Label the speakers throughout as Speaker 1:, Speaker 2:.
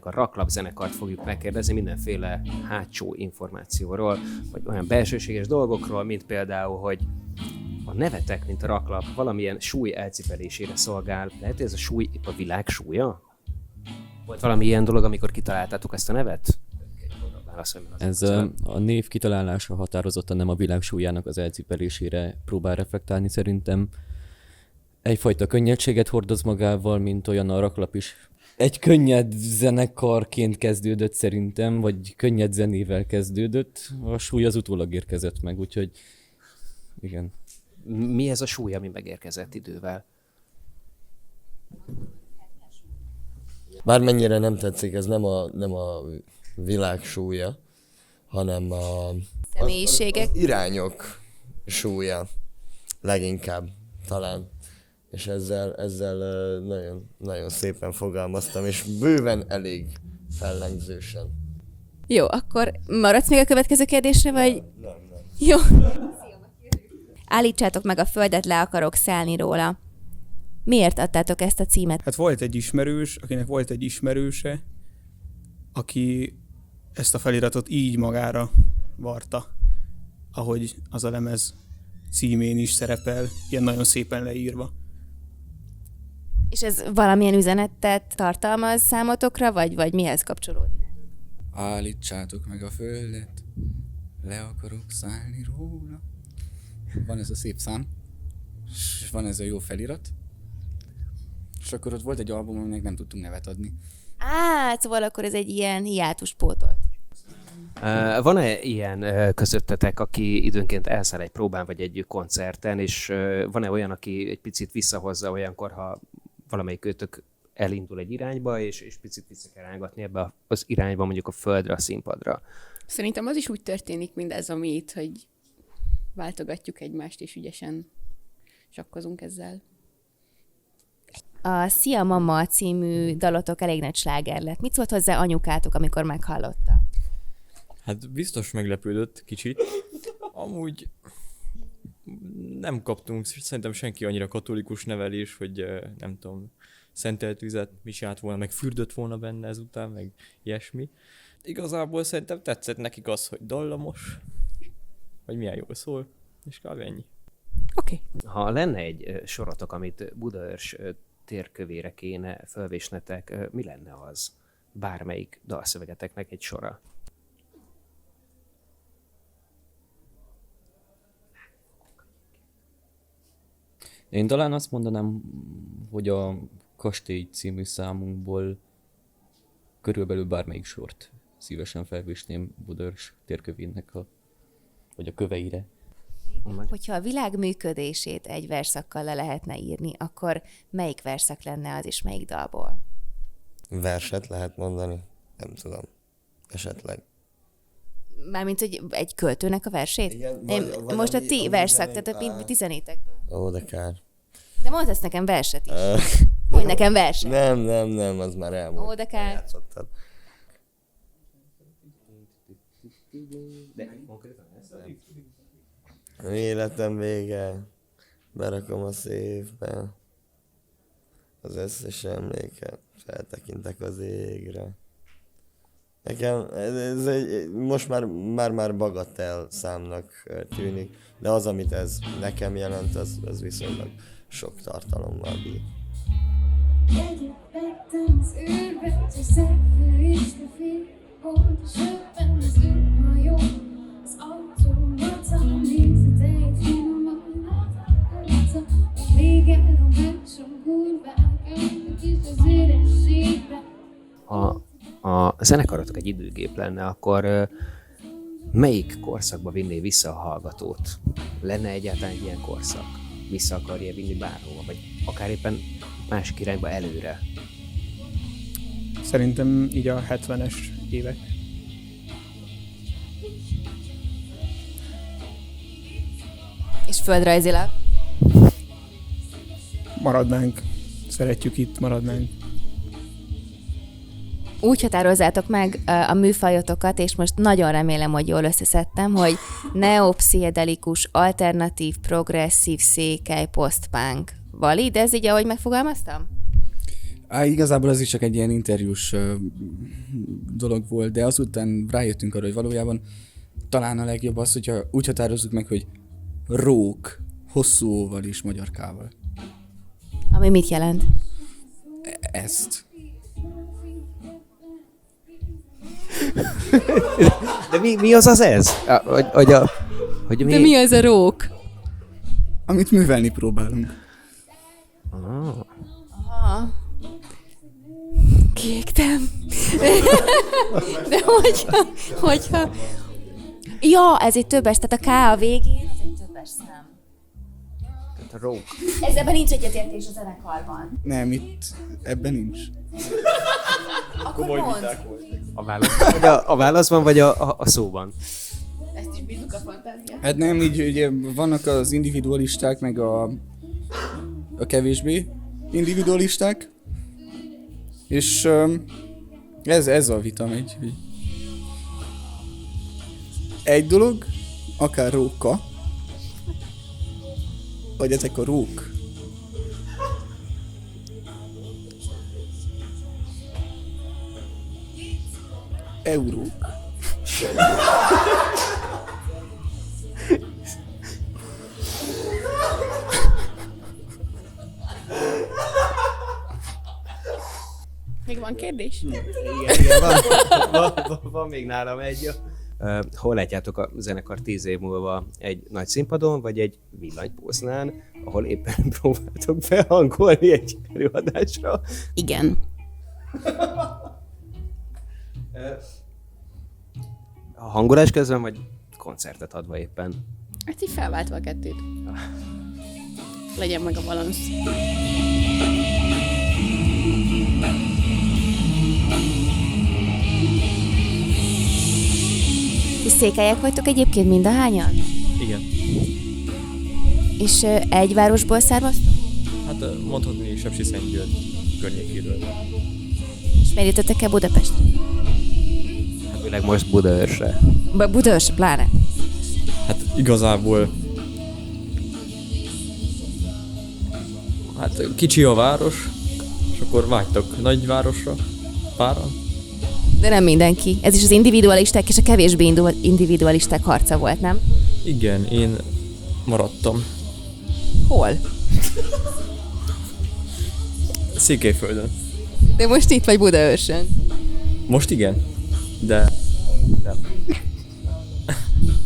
Speaker 1: zenekar, Raklap zenekart fogjuk megkérdezni mindenféle hátsó információról, vagy olyan belsőséges dolgokról, mint például, hogy a nevetek, mint a Raklap, valamilyen súly elcipelésére szolgál. Lehet, hogy ez a súly a világ súlya? Volt valami ilyen dolog, amikor kitaláltátok ezt a nevet?
Speaker 2: Ez a név kitalálása határozottan nem a világ súlyának az elcipelésére próbál reflektálni szerintem. Egyfajta könnyedséget hordoz magával, mint olyan a Raklap is. Egy könnyed zenekarként kezdődött szerintem, vagy könnyed zenével kezdődött. A súly az utólag érkezett meg, úgyhogy igen.
Speaker 1: Mi ez a súly, ami megérkezett idővel?
Speaker 3: Bármennyire nem tetszik, ez nem a világ súlya, hanem
Speaker 4: személyiségek.
Speaker 3: az irányok súlya leginkább talán. És ezzel nagyon, nagyon szépen fogalmaztam, és bőven elég fellengzősen.
Speaker 4: Jó, akkor maradsz még a következő kérdésre, vagy?
Speaker 3: Nem.
Speaker 4: Jó. Állítsátok meg a földet, le akarok szállni róla. Miért adtátok ezt a címet?
Speaker 5: Hát volt egy ismerős, akinek volt egy ismerőse, aki ezt a feliratot így magára varta, ahogy az a lemez címén is szerepel, ilyen nagyon szépen leírva.
Speaker 4: És ez valamilyen üzenetet tartalmaz számotokra, vagy mihez kapcsolódik?
Speaker 6: Állítsátok meg a földet, le akarok szállni róla. Van ez a szép szám, és van ez a jó felirat. És akkor ott volt egy album, aminek nem tudtunk nevet adni.
Speaker 4: Szóval akkor ez egy ilyen hiátus pótolt.
Speaker 1: Van-e ilyen közöttetek, aki időnként elszáll egy próbán vagy egy koncerten, és van-e olyan, aki egy picit visszahozza olyankor, ha valamelyik őtök elindul egy irányba, és picit vissza kell rángatni ebbe az irányba, mondjuk a földre, a színpadra?
Speaker 7: Szerintem az is úgy történik, mint ez, ami itt, hogy váltogatjuk egymást, és ügyesen sakkozunk ezzel.
Speaker 4: A Szia Mama című dalotok elég nagy sláger lett. Mit szólt hozzá anyukátok, amikor meghallotta?
Speaker 2: Hát biztos meglepődött kicsit. Amúgy nem kaptunk szerintem senki annyira katolikus nevelés, hogy nem tudom, szentelt vizet misált volna, meg fürdött volna benne ezután, meg ilyesmi. Igazából szerintem tetszett nekik az, hogy dallamos, hogy milyen jól szól, és kb. Ennyi.
Speaker 4: Oké.
Speaker 1: Ha lenne egy sorotok, amit Budaörs térkövére kéne fölvésnetek, mi lenne az? Bármelyik dalszövegeteknek egy sora.
Speaker 2: Én talán azt mondanám, hogy a Kastély című számunkból körülbelül bármelyik sort szívesen felvésném Budaörs térkövének vagy a köveire.
Speaker 4: Hogyha a világ működését egy verszakkal le lehetne írni, akkor melyik verszak lenne az, és melyik dalból?
Speaker 3: Verset lehet mondani? Nem tudom. Esetleg.
Speaker 4: Mármint, hogy egy költőnek a versét?
Speaker 3: Igen,
Speaker 4: most a ti verszak, tehát mi tizenétek.
Speaker 3: Ó, de kár.
Speaker 4: De mondhatsz nekem verset is. Mondj nekem verset.
Speaker 3: Nem, az már elmúlt.
Speaker 4: Ó, de kár.
Speaker 3: Játszottad. Életem vége, berakom a szívbe, az összes emléket, feltekintek az égre. Nekem ez most már bagatell számnak tűnik, de az, amit ez nekem jelent, az viszonylag sok tartalommal bír.
Speaker 8: Egyetvettem az űrbe, hogy szegfő is lefér, hogy söppen az űrhajó, az automata nézeteit finoman átalakulta, a végen a másom kurvák, önök is az ürességbe.
Speaker 1: A zenekarotok egy időgép lenne, akkor melyik korszakba vinné vissza a hallgatót? Lenne egyáltalán egy ilyen korszak? Vissza akarja vinni bárhova, vagy akár éppen másik irányba előre?
Speaker 5: Szerintem így a 70-es évek.
Speaker 4: És földrajzilag?
Speaker 5: Maradnánk. Szeretjük itt, maradnánk.
Speaker 4: Úgy határozzátok meg a műfajotokat, és most nagyon remélem, hogy jól összeszedtem, hogy neopszichedelikus, alternatív, progresszív, székely, post-punk. Valid? Ez így, ahogy megfogalmaztam?
Speaker 6: Igazából az is csak egy ilyen interjús dolog volt, de azután rájöttünk arra, hogy valójában talán a legjobb az, hogyha úgy határozzuk meg, hogy rók, hosszú óval és magyar kával.
Speaker 4: Ami mit jelent?
Speaker 6: Ezt.
Speaker 1: De mi az ez? Hogy
Speaker 7: De mi az a rók?
Speaker 6: Amit művelni próbálunk.
Speaker 4: Aha. Kiégtem. De hogyha... Ja, ez egy többes, tehát a K a végén, ez egy többes szám.
Speaker 1: A rók.
Speaker 4: Ezzel nincs egyetértés a zenekarban.
Speaker 6: Nem, itt ebben nincs.
Speaker 4: Akkor mondd.
Speaker 1: A válaszban, vagy a válaszban, vagy a szóban?
Speaker 7: Ezt is bízunk a fantáziát.
Speaker 6: Hát nem, így ugye vannak az individualisták, meg a kevésbé individualisták. És ez a vita megy. Hogy egy dolog, akár róka, vagy ezek a rók. Eurók.
Speaker 7: Még van kérdés?
Speaker 1: Igen, van még nálam egy. Hol látjátok a zenekar 10 év múlva? Egy nagy színpadon, vagy egy villanypóznán, ahol éppen próbáltok behangolni egy előadásra?
Speaker 7: Igen.
Speaker 1: A hangolás közben, vagy koncertet adva éppen?
Speaker 7: Hát így felváltva a kettőt. Legyen meg a balansz.
Speaker 4: Ti székelyek vagytok egyébként mindahányan?
Speaker 9: Igen.
Speaker 4: És egy városból származtok?
Speaker 9: Hát mondhatni Sepsiszentgyörgy környékéről.
Speaker 4: És miért jöttetek el Budapestre?
Speaker 1: Hát főleg most Budaörsre.
Speaker 4: Budaörsre pláne.
Speaker 9: Hát igazából... Hát kicsi a város, és akkor vágytak nagyvárosra páran.
Speaker 4: De nem mindenki. Ez is az individualisták és a kevésbé individualisták harca volt, nem?
Speaker 9: Igen, én maradtam.
Speaker 4: Hol?
Speaker 9: Székelyföldön.
Speaker 4: De most itt vagy Budaörsön.
Speaker 9: Most igen, de nem.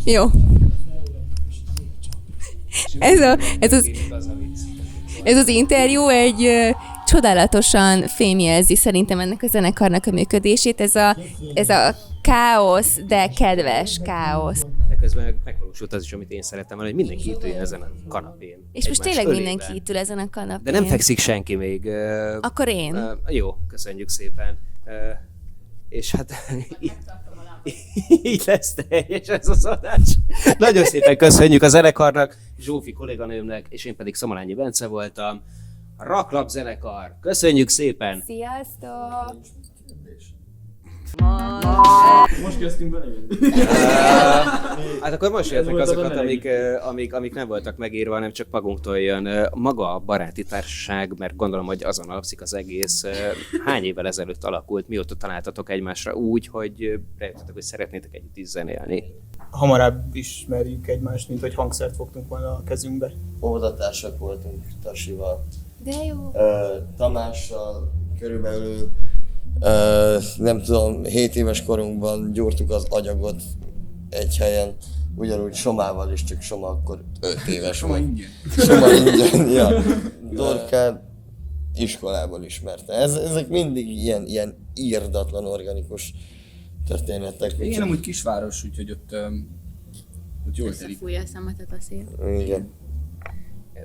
Speaker 4: Jó. Ez az interjú egy csodálatosan fémjelzi szerintem ennek a zenekarnak a működését. Ez a káosz, de kedves káosz.
Speaker 1: De közben megvalósult az is, amit én szerettem volna, hogy mindenki itt üljön ezen a kanapén.
Speaker 4: És most
Speaker 1: egymás
Speaker 4: tényleg
Speaker 1: ölében.
Speaker 4: mindenki itt ül ezen a kanapén.
Speaker 1: De nem fekszik senki még.
Speaker 4: Akkor én.
Speaker 1: Jó, köszönjük szépen. És hát így lesz teljes ez az adás. Nagyon szépen köszönjük a zenekarnak, Zsófi kolléganőmnek, és én pedig Szomorányi Bence voltam. Raklap zenekar. Köszönjük szépen!
Speaker 4: Sziasztok!
Speaker 9: Most kezdtünk bele.
Speaker 1: Hát akkor most jöttek azokat, amik nem voltak megírva, hanem csak magunktól jön. Maga a baráti társaság, mert gondolom, hogy azon alapszik az egész. Hány évvel ezelőtt alakult, mióta találtatok egymásra úgy, hogy rájöttetek, hogy szeretnétek együtt is zenélni?
Speaker 5: Hamarabb ismerjük egymást, mint hogy hangszert fogtunk volna a kezünkbe.
Speaker 3: Óvodátársak voltunk Tasival.
Speaker 4: De jó.
Speaker 3: Tamással körülbelül nem tudom, 7 éves korunkban gyúrtuk az agyagot egy helyen, ugyanúgy Somával is, csak Soma akkor 5 éves
Speaker 6: Soma
Speaker 3: volt.
Speaker 6: ingyen.
Speaker 3: Soma ingyen, ja. Dorkát iskolából ismerte. Ezek mindig ilyen írdatlan, organikus történetek.
Speaker 6: Igen, amúgy kisváros, úgyhogy ott jól telik.
Speaker 7: Fújja a szemetet a szél.
Speaker 3: Igen.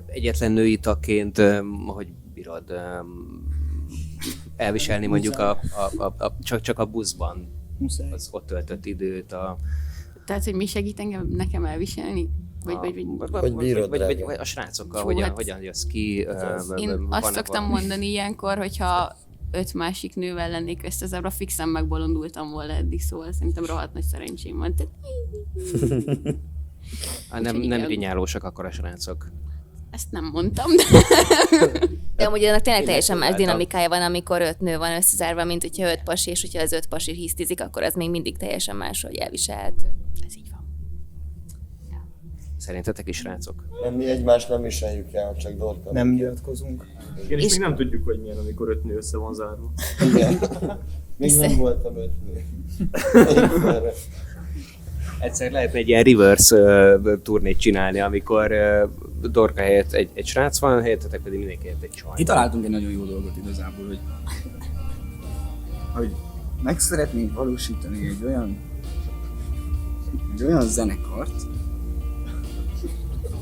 Speaker 1: Egyetlen női tagként, hogy bírod elviselni mondjuk csak a buszban
Speaker 5: Muszáj.
Speaker 1: az ott töltött időt,
Speaker 7: Tehát, hogy mi segít engem nekem elviselni?
Speaker 3: Hogy bírod, drága.
Speaker 1: vagy a srácokkal,
Speaker 7: Fú, hát
Speaker 1: hogyan jössz ki.
Speaker 7: Én azt szoktam mondani ilyenkor, hogyha 5 másik nővel lennék összezárva, fixen megbolondultam volna eddig, szóval szerintem rohadt nagy szerencsém van.
Speaker 1: Nem rinyálósak akkor a srácok.
Speaker 7: Ezt nem mondtam,
Speaker 4: De amúgy annak tényleg teljesen más dinamikája van, amikor 5 nő van összezárva, mint hogyha 5 pasi, és hogyha az 5 pasi hisztizik, akkor az még mindig teljesen máshogy elviselhető. Ez így van.
Speaker 1: Szerintetek is, srácok?
Speaker 3: Mi egymást nem viseljük el, csak Dorka.
Speaker 5: Nem nyilatkozunk.
Speaker 9: Igen, és még nem tudjuk, hogy milyen, amikor 5 nő össze van zárva.
Speaker 3: Igen. Még nem voltam 5 nő.
Speaker 1: Egyszer lehetne egy ilyen reverse turnét csinálni, amikor Dorka helyett egy srác van, helyettetek pedig mindenki helyett egy csaj.
Speaker 6: Itt találtunk egy nagyon jó dolgot igazából, hogy meg szeretnénk valósítani egy olyan zenekart,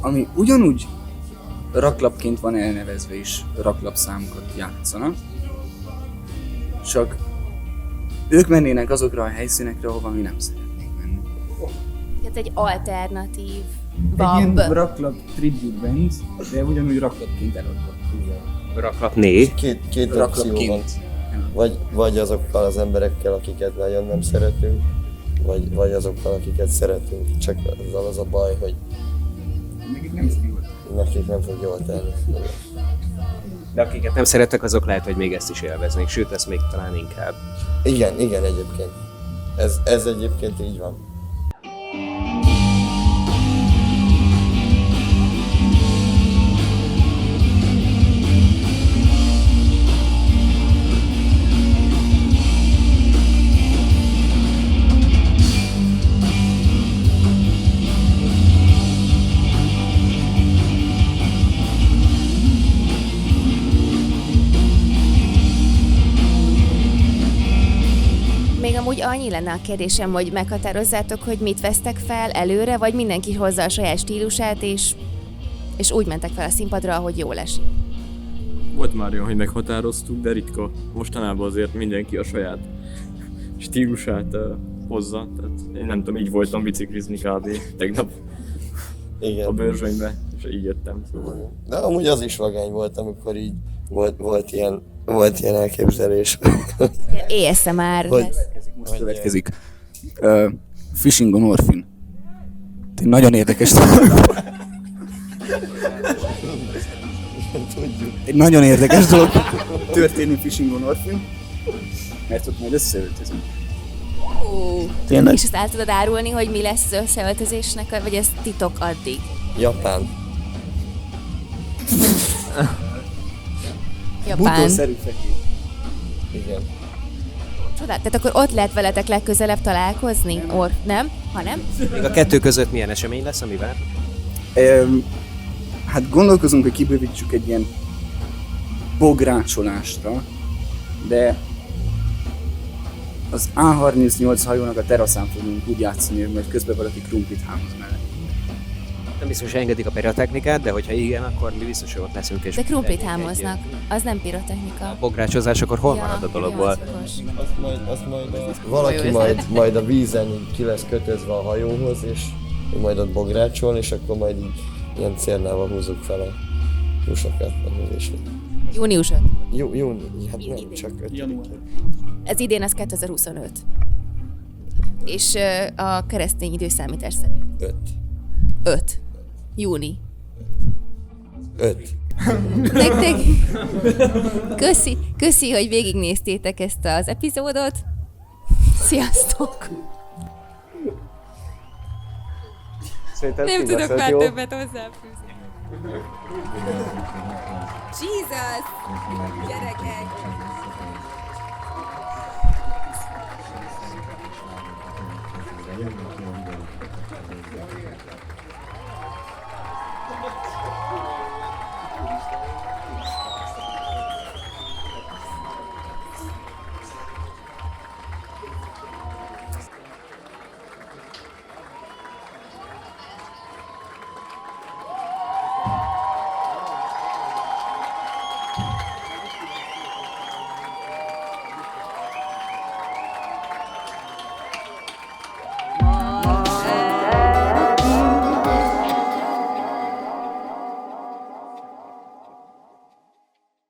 Speaker 6: ami ugyanúgy raklapként van elnevezve is, raklapszámokat játszanak, csak ők mennének azokra a helyszínekre, ahova mi nem szeretnénk menni.
Speaker 4: Tehát egy alternatív
Speaker 6: Egy ilyen raklap tribute band, de ugyanúgy raklapként eladva.
Speaker 1: Raklapné.
Speaker 3: Két opció van. Vagy azokkal az emberekkel, akiket nagyon nem szeretünk, vagy azokkal, akiket szeretünk. Csak azzal az a baj, hogy nekik nem fog jól tenni.
Speaker 1: De akiket nem szerettek, azok lehet, hogy még ezt is élveznék, sőt, ezt még talán inkább.
Speaker 3: Igen, egyébként. Ez egyébként így van.
Speaker 4: Amúgy annyi lenne a kérdésem, hogy meghatározzátok, hogy mit vesztek fel előre, vagy mindenki hozza a saját stílusát, és úgy mentek fel a színpadra, ahogy jól esik.
Speaker 9: Volt már olyan, hogy meghatároztuk, de ritka. Mostanában azért mindenki a saját stílusát hozza. Tehát én nem tudom, így voltam biciklizni kb. Tegnap a Börzsönybe, és így jöttem. Szóval.
Speaker 3: De amúgy az is vagány volt, amikor így volt ilyen elképzelés.
Speaker 4: ASMR lesz.
Speaker 6: Most következik. Fishing on Orphin. Egy nagyon érdekes Egy nagyon érdekes dolog történik Fishing on Orphin, mert ott majd összeöltözünk.
Speaker 4: Tényleg? És ezt el tudod árulni, hogy mi lesz az összeöltözésnek, vagy ez titok addig?
Speaker 3: Japán.
Speaker 6: Butószerű fekély.
Speaker 3: Igen.
Speaker 4: Csodál, tehát akkor ott lehet veletek legközelebb találkozni? Nem? Ha nem?
Speaker 1: Még a kettő között milyen esemény lesz, ami vár?
Speaker 6: Hát gondolkozunk, hogy kibővítsük egy ilyen bográcsolásra, de az A38 hajónak a teraszán fogunk úgy játszani, hogy majd közben valaki krumplit hámoz mellett.
Speaker 1: Nem biztos, hogy engedik a pirotechnikát, de hogyha igen, akkor mi biztos, hogy ott leszünk. És
Speaker 4: de krumplit hámoznak, az nem pirotechnika.
Speaker 1: A bográcsozás akkor hol marad a dologból?
Speaker 3: Azt majd valaki majd a vízen ki lesz kötözve a hajóhoz, és majd ott bográcsol, és akkor majd így ilyen cérnával húzzuk fel a húsokat.
Speaker 4: Június 5.
Speaker 3: Hát nem, csak 5.
Speaker 4: Ez idén az 2025. És a keresztény időszámítás szerint? 5. Júni.
Speaker 3: 5.
Speaker 4: Nektek köszi, hogy végignéztétek ezt az epizódot. Sziasztok! Nem tudok már többet hozzáfűzni. Jesus! Gyerekek!